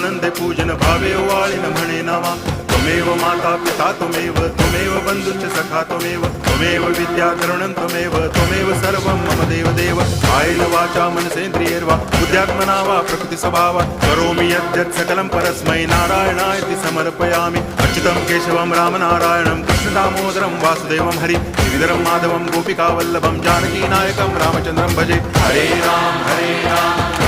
आनंदे पूजन भावे वाळीन म्हणे नामा त्वमेव माता पिता त्वमेव बंधुश्च सखा त्वमेव विद्या तरुणं त्वमेव सर्वं मम देव कायेन वाचा मनसेन्द्रियैर्वा बुद्ध्यात्मना वा प्रकृति स्वभावात् करोमि यद्यत् सकलं परस्मै नारायणायति समर्पयामि अच्युतं केशवं रामनारायणं कृष्णदामोदरं वासुदेवं हरि गिरिधरं माधवं गोपिकावल्लभं जानकीनायकं रामचन्द्रं भजे हरे राम राम